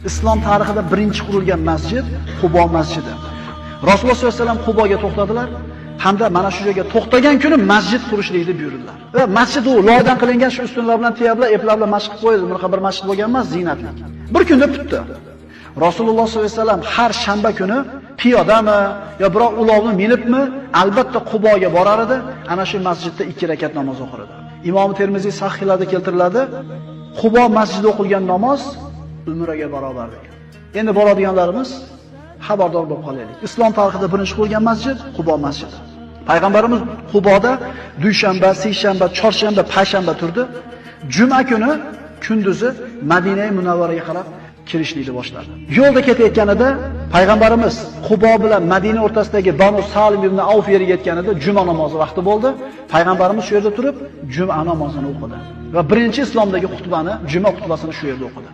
Islom tarixida birinchi qurilgan masjid Qubo masjidi. Rasululloh sollallohu alayhi vasallam Quboga to'xtadilar hamda mana shu joyga to'xtagan kuni masjid qurishlikni buyurdilar. Va masjid u loydan qilingan shu ustunlar bilan teyablab, eplar bilan mashq qilib qo'yildi. Bunaqa bir masjid bo'lgan emas, ziynatli. Bir kunda bitdi. Rasululloh sollallohu alayhi vasallam har shanba kuni piyodami yo biroq ulovni minibmi, albatta Quboga borar edi, ana shu masjidda 2 rakat namoz o'qir edi. Imom Termiziy sahihlarda keltiriladi, Qubo masjidida o'qilgan namoz umraga barobar degan. Endi boradiganlarimiz xabardor bo'lib qolaylik. Islom tarixida birinchi qurilgan masjid Qubo masjidi. Payg'ambarimiz Quboda dushanba, seshanba, chorshanba, payshanba turdi. Juma kuni kunduzi Madina Munavvaraga qarab kirishlikni boshladi. Yo'lda ketayotganida payg'ambarimiz Qubo bilan Madina o'rtasidagi Banu Salim ibn Avf yeriga yetganida juma namozi vaqti bo'ldi. Payg'ambarimiz shu yerda turib juma namozini o'qidi va birinchi islomdagi xutbani, juma xutbasini shu yerda o'qidi.